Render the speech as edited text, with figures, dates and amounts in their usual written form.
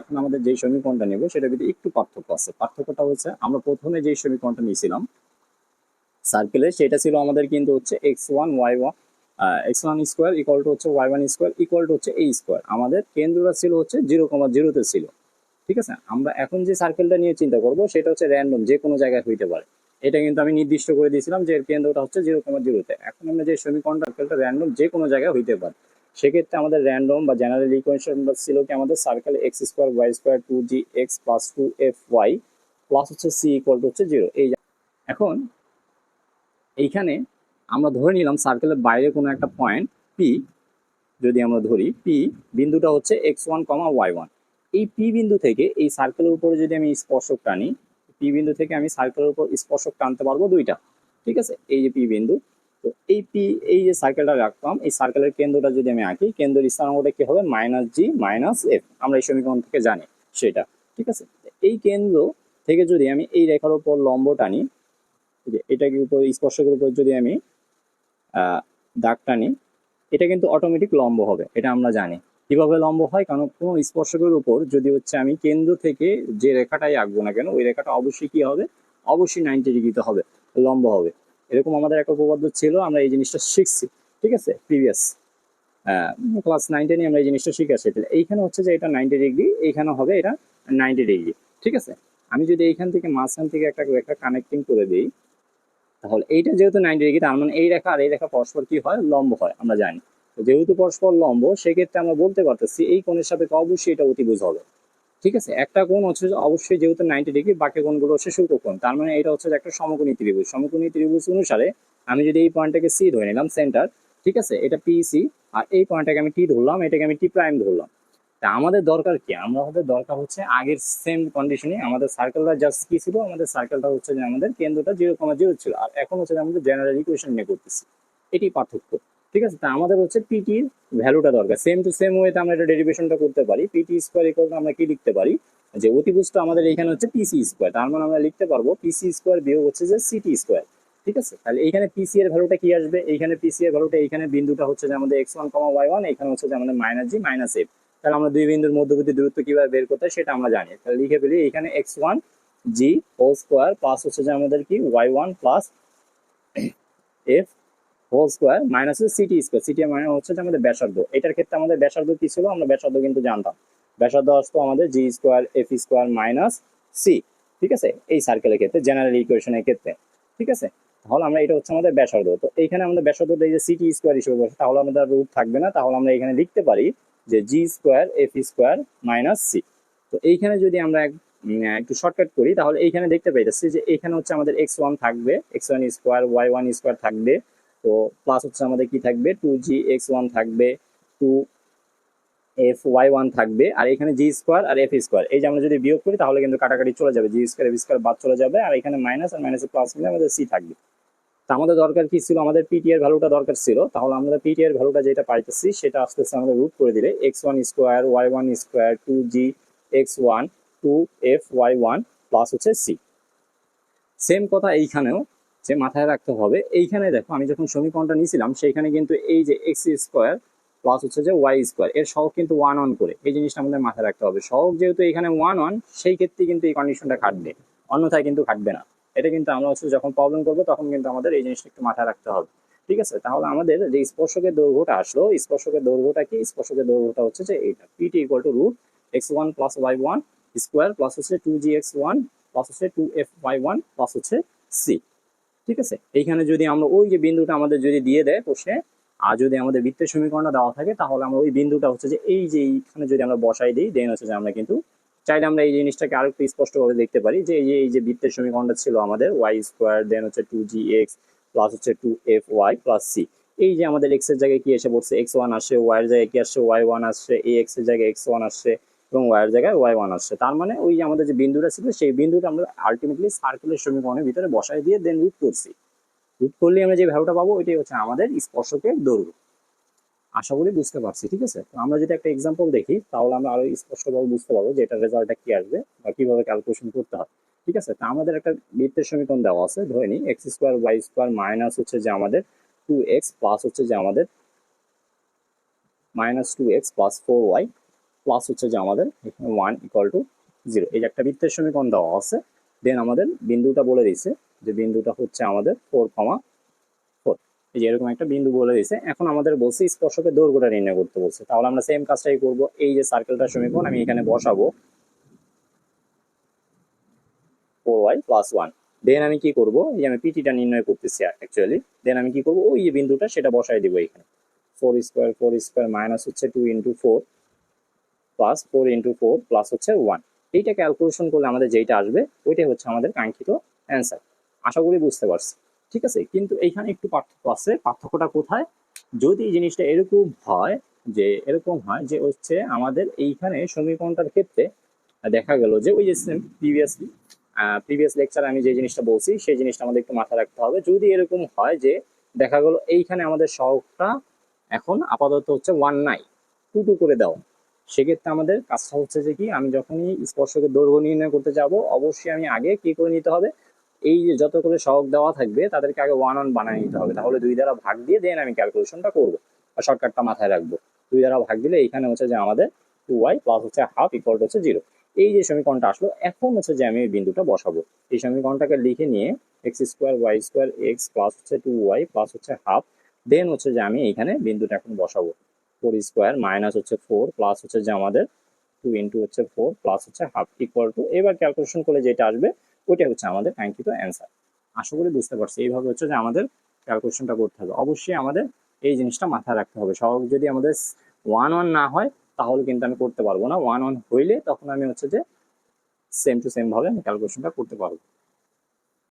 এখন আমাদের যে সমীকরণটা নেব সেটার ভিতরে একটু পার্থক্য আছে। পার্থক্যটা হচ্ছে আমরা প্রথমে যে সমীকরণটা নিয়েছিলাম সার্কেলে, সেটা ছিল আমাদের কিন্তু হচ্ছে x1 y1 x1 square equal to হচ্ছে y1 স্কোয়ার ইকুয়াল টু হচ্ছে a স্কোয়ার। আমাদের কেন্দ্রটা ছিল হচ্ছে 0,0-তে ছিল। ঠিক আছে, আমরা এখন যে সার্কেলটা নিয়ে চিন্তা করব সেটা হচ্ছে র্যান্ডম, যে কোনো জায়গায় হইতে পারে। এটা কিন্তু আমি নির্দিষ্ট করে দিয়েছিলাম যে এর কেন্দ্রটা হচ্ছে 0,0-তে। এখন আমরা যে সমীকরণটা সার্কেলটা র্যান্ডম যে কোনো জায়গায় হইতে পারে, সেক্ষেত্রে আমাদের র্যান্ডম বা জেনারেল ইকুয়েশনটা ছিল কি আমাদের circle x square y square 2gx plus 2fy plus হচ্ছে c ইকুয়াল টু হচ্ছে 0। এখন এইখানে আমরা ধরে নিলাম সার্কেলের বাইরে কোনো একটা পয়েন্ট পি, যদি আমরা ধরি পি বিন্দুটা হচ্ছে x1, y1। এই পি বিন্দু থেকে এই সার্কেলের উপরে যদি আমি স্পর্শক টানি, পি বিন্দু থেকে আমি সার্কেলের উপর স্পর্শক টানতে পারবো দুইটা। ঠিক আছে, এই যে পি বিন্দু, তো এই পি, এই যে সার্কেলটা রাখলাম, এই সার্কেলের কেন্দ্রটা যদি আমি আঁকি, কেন্দ্রের স্থানাঙ্কটা কি হবে -g-f, আমরা এই সমীকরণ থেকে জানি সেটা। ঠিক আছে, এই কেন্দ্র থেকে যদি আমি এই রেখার উপর লম্ব টানি, যে এটাকে উপর স্পর্শকের উপর যদি আমি দাগ টানি, এটা কিন্তু অটোমেটিক লম্ব হবে, এটা আমরা জানি। কিভাবে লম্ব হয়, কারণ কোনো স্পর্শকের উপর যদি হচ্ছে আমি কেন্দ্র থেকে যে রেখাটাই আঁকবো না কেন, ওই রেখাটা অবশ্যই কি হবে, অবশ্যই 90 ডিগ্রিতে হবে, লম্ব হবে। এরকম আমাদের একটা উপপাদ্য ছিল, আমরা এই জিনিসটা শিখছি। ঠিক আছে, প্রিভিয়াস ক্লাস 9-10 আমরা এই জিনিসটা শিখে আসছি। এইখানে হচ্ছে যে এটা 90 ডিগ্রি, এইখানে হবে এটা 90 ডিগ্রি। ঠিক আছে, আমি যদি এইখান থেকে মাঝখান থেকে একটা রেখা কানেক্টিং করে দিই, তাহলে এইটা যেহেতু 90 ডিগ্রি, তার মানে এই রেখা আর এই রেখা পরস্পর কি হয়, লম্ব হয়, আমরা জানি। যেহেতু পরস্পর লম্ব, সেক্ষেত্রে আমরা বলতে পারতেছি এই কোণের সাপেক্ষে অবশ্যই এটা অতিভুজ হবে। ঠিক আছে, একটা কোণ হচ্ছে অবশ্যই যেহেতু 90 ডিগ্রি, বাকি কোণগুলো হচ্ছে সূক্ষ্মকোণ, তার মানে এটা হচ্ছে একটা সমকোণী ত্রিভুজ। সমকোণী ত্রিভুজ অনুসারে আমি যদি এই পয়েন্টটাকে সি ধরে নিলাম সেন্টার, ঠিক আছে, এটা পি সি, আর এই পয়েন্টটাকে আমি টি ধরলাম, এটাকে আমি টি প্রাইম ধরলাম। তা আমাদের দরকার কি, আমাদের দরকার হচ্ছে আগের সেম কন্ডিশনে আমাদের সার্কেলটা জাস্ট কি ছিল, আমাদের সার্কেলটা হচ্ছে যে আমাদের কেন্দ্রটা 0,0 ছিল, আর এখন হচ্ছে যে আমাদের জেনারেল ইকুয়েশন নিয়ে করতেছি, এটি পার্থক্য। ঠিক আছে, তা আমাদের হচ্ছে পিটির ভ্যালুটা দরকার। সেম টু সেম ওয়েতে আমরা এটা ডেরিভেশনটা করতে পারি। পিটি স্কোয়ার ইকুয়াল আমরা কি লিখতে পারি, যে অতিভুজটা আমাদের এখানে হচ্ছে পিসি স্কোয়ার, তার মানে আমরা লিখতে পারবো পিসি স্কোয়ার বিয়োগ হচ্ছে যে সিটি স্কোয়ার। ঠিক আছে, তাহলে এইখানে পিসি এর ভ্যালুটা কি আসবে, এইখানে পিসি এর ভ্যালুটা, এইখানে বিন্দুটা হচ্ছে যে আমাদের x1, y1, এখানে হচ্ছে যে আমাদের -g-f। তাহলে আমরা দুই বিন্দুর মধ্যবর্তী দূরত্ব কিভাবে বের করতে হয় সেটা আমরা জানি। তাহলে লিখে ফেলি, এখানে x1g হোল স্কোয়ার প্লাস হচ্ছে যে আমাদের কি y1 plus f whole square minus CT square. CT মানে হচ্ছে যে আমাদের ব্যাসার্ধ। এটার ক্ষেত্রে আমাদের ব্যাসার্ধ কি ছিল, আমরা ব্যাসার্ধ কিন্তু জানতাম। ব্যাসার্ধ আসতো আমাদের G square F square minus C. ঠিক আছে, এই সার্কেলের ক্ষেত্রে, জেনারেল ইকুয়েশনের ক্ষেত্রে। ঠিক আছে, তাহলে আমরা এটা হচ্ছে আমাদের ব্যাসার্ধ। তো এইখানে আমাদের ব্যাসার্ধটা এই যে সিটি স্কোয়ার হিসেবে বসে, তাহলে আমাদের রুট থাকবে না, তাহলে আমরা এখানে লিখতে পারি যে G square F square minus C. তো এইখানে যদি আমরা একটু শর্টকাট করি, তাহলে এইখানে দেখতে পাইতেছি যে এখানে হচ্ছে আমাদের x1 থাকবে, x1 স্কোয়ার y1 স্কোয়ার থাকবে, তো প্লাস হচ্ছে আমাদের কি থাকবে 2gx1 থাকবে, 2fy1 থাকবে, আর এখানে জি স্কোয়ার আর এফ স্কোয়ার। এই যে আমরা যদি বিয়োগ করি তাহলে কিন্তু কাটাকাটি চলে যাবে, জি স্কোয়ার এফ স্কোয়ার বাদ চলে যাবে, আর এখানে মাইনাস আর মাইনাসে প্লাস মিলে আমাদের সি থাকবে। তা আমাদের দরকার কি ছিল, আমাদের পিটি এর ভ্যালুটা দরকার ছিল। তাহলে আমরা পিটি এর ভ্যালুটা যেটা পাইতেছি সেটা আসতেছে আমাদের রুট করে দিলে x1 square y1 square 2gx1 2fy1 plus হচ্ছে সি। সেম কথা এইখানেও যে মাথায় রাখতে হবে। এইখানে দেখো আমি যখন সমীকরণটা নিয়েছিলাম সেইখানে কিন্তু এই যে এক্স স্কোয়ার প্লাস হচ্ছে যে ওয়াই স্কোয়ার, এর সহগ কিন্তু 1 1 করে, এই জিনিসটা আমাদের মাথায় রাখতে হবে। সহগ যেহেতু এখানে 1 1, সেই ক্ষেত্রে কিন্তু এই কন্ডিশনটা খাটবে, অন্যথায় কিন্তু খাটবে না। এটা কিন্তু আমরা হচ্ছে যখন প্রবলেম করবো তখন কিন্তু আমাদের এই জিনিসটা একটু মাথায় রাখতে হবে। ঠিক আছে, তাহলে আমাদের যে স্পর্শকের দৈর্ঘ্যটা আসলো, স্পর্শকের দৈর্ঘ্যটা কি, স্পর্শকের দৈর্ঘ্যটা হচ্ছে যে এইটা PT equal to root x1 plus y1 square plus হচ্ছে 2gx1 প্লাস হচ্ছে 2fy1 প্লাস হচ্ছে সি। ঠিক আছে, এইখানে যদি আমরা ওই যে বিন্দুটা আমাদের যদি দিয়ে দেয় কোষে, আর যদি আমাদের বৃত্তের সমীকরণটা দেওয়া থাকে, তাহলে আমরা ওই বিন্দুটা হচ্ছে যে এই যে এইখানে যদি আমরা বসাই দিই, দেন হচ্ছে যে আমরা কিন্তু চাইলে আমরা এই জিনিসটাকে আরো একটু স্পষ্টভাবে দেখতে পারি যে এই যে বৃত্তের সমীকরণটা ছিল আমাদের ওয়াই স্কোয়ার, দেন হচ্ছে 2gx প্লাস হচ্ছে 2fy প্লাস সি। এই যে আমাদের এক্স এর জায়গায় কি এসে পড়ছে, x1 আসছে, ওয়াই এর জায়গায় কি আসছে, y1 আসছে, এই এক্স এর জায়গায় x1 আসছে এবং ওয়াই এর জায়গায় y1 আসছে। তার মানে ওই যে আমাদের যে বিন্দুটা ছিল সেই বিন্দুটা আমরা আলটিমেটলি সার্কেলের সমীকরণের ভিতরে বসাই দিয়ে দেন রুট করছি। রুট করলে আমরা যে ভ্যালুটা পাবো ওইটাই হচ্ছে আমাদের স্পর্শকের দৈর্ঘ্য। আশা করি বুঝতে পারছি। ঠিক আছে, তো আমরা যদি একটা এক্সাম্পল দেখি তাহলে আমরা আরো স্পষ্টভাবে বুঝতে পারবো যে এটার রেজাল্টটা কি আসবে বা কিভাবে ক্যালকুলেশন করতে হয়। ঠিক আছে, তো আমাদের একটা বৃত্তের সমীকরণ দেওয়া আছে, ধরে নিই x square y square minus হচ্ছে যে আমাদের 2x প্লাস হচ্ছে যে আমাদের -2x প্লাস 4y প্লাস হচ্ছে যে আমাদের এখানে 1 ইকুয়াল টু 0। এই যে একটা বৃত্তের সমীকরণ দেওয়া আছে, দেন আমাদের বিন্দুটা বলে দিচ্ছে যে বিন্দুটা হচ্ছে আমাদের 4,4। এই যে এরকম একটা বিন্দু বলে দিয়েছে। এখন আমাদের বলছে স্পর্শকের দৈর্ঘ্যটা নির্ণয় করতে বলছে, তাহলে আমরা সেম কাজটাই করব। এই যে সার্কেলটার সমীকরণ আমি এখানে বসাবো 4y+1। দেন আমি কি করব, এই যে আমি পিটিটা নির্ণয় করতেছি অ্যাকচুয়ালি, দেন আমি কি করব, ওই যে বিন্দুটা সেটা বসাই দিব এখানে। 4 স্কোয়ার মাইনাস হচ্ছে 2 × 4 প্লাস 4 × 4 প্লাস হচ্ছে 1। এইটা ক্যালকুলেশন করলে আমাদের যেটা আসবে ওইটাই হচ্ছে আমাদের কাঙ্ক্ষিত অ্যান্সার। আশা করি বুঝতে পারছি। ঠিক আছে, কিন্তু এইখানে একটু পার্থক্য আছে। পার্থক্যটা কোথায়? যদি এই জিনিসটা এরকম হয় যে হচ্ছে আমাদের এইখানে সমীকরণটার ক্ষেত্রে দেখা গেল যে ওই যে প্রিভিয়াস লেকচারে আমি যে জিনিসটা বলছি সেই জিনিসটা আমাদের একটু মাথায় রাখতে হবে। যদি এরকম হয় যে দেখা গেল এইখানে আমাদের সহগটা এখন আপাতত হচ্ছে 1 নাই, 2 করে দাও, সেক্ষেত্রে আমাদের কাজটা হচ্ছে যে কি, আমি যখনই স্পর্শকের দৈর্ঘ্য নির্ণয় করতে যাব অবশ্যই আমি আগে কি করে নিতে হবে, এই যে যত করে সহগ দেওয়া থাকবে তাদেরকে আগে 1 বানিয়ে নিতে হবে। তাহলে 2 দ্বারা ভাগ দিয়ে দেন আমি ক্যালকুলেশনটা করবো, আর শর্টকাটটা মাথায় রাখবো। 2 দ্বারা ভাগ দিলে এইখানে হচ্ছে যে আমাদের 2y প্লাস হচ্ছে হাফ ইকুয়াল হচ্ছে 0। এই যে সমীকরণটা আসলো, এখন হচ্ছে যে আমি এই বিন্দুটা বসাবো। এই সমীকরণটাকে লিখে নিয়ে x² y² x প্লাস হচ্ছে 2y প্লাস হচ্ছে হাফ, দেন হচ্ছে যে আমি এইখানে বিন্দুটা এখন বসাবো। 4² মাইনাস হচ্ছে 4 প্লাস হচ্ছে যে আমাদের 2 × হচ্ছে 4 প্লাস হচ্ছে হাফ ইকুয়াল টু, এবার ক্যালকুলেশন করলে যেটা আসবে ওইটাই হচ্ছে আমাদের কাঙ্ক্ষিত অ্যান্সার। আশা করি বুঝতে পারছি। এইভাবে হচ্ছে যে আমাদের ক্যালকুলেশনটা করতে হবে। অবশ্যই আমাদের এই জিনিসটা মাথায় রাখতে হবে, সহগ যদি আমাদের 1 না হয় তাহলে কিন্তু আমি করতে পারবো না। 1 হইলে তখন আমি হচ্ছে যে সেম টু সেম ভাবে আমি ক্যালকুলেশনটা করতে পারবো।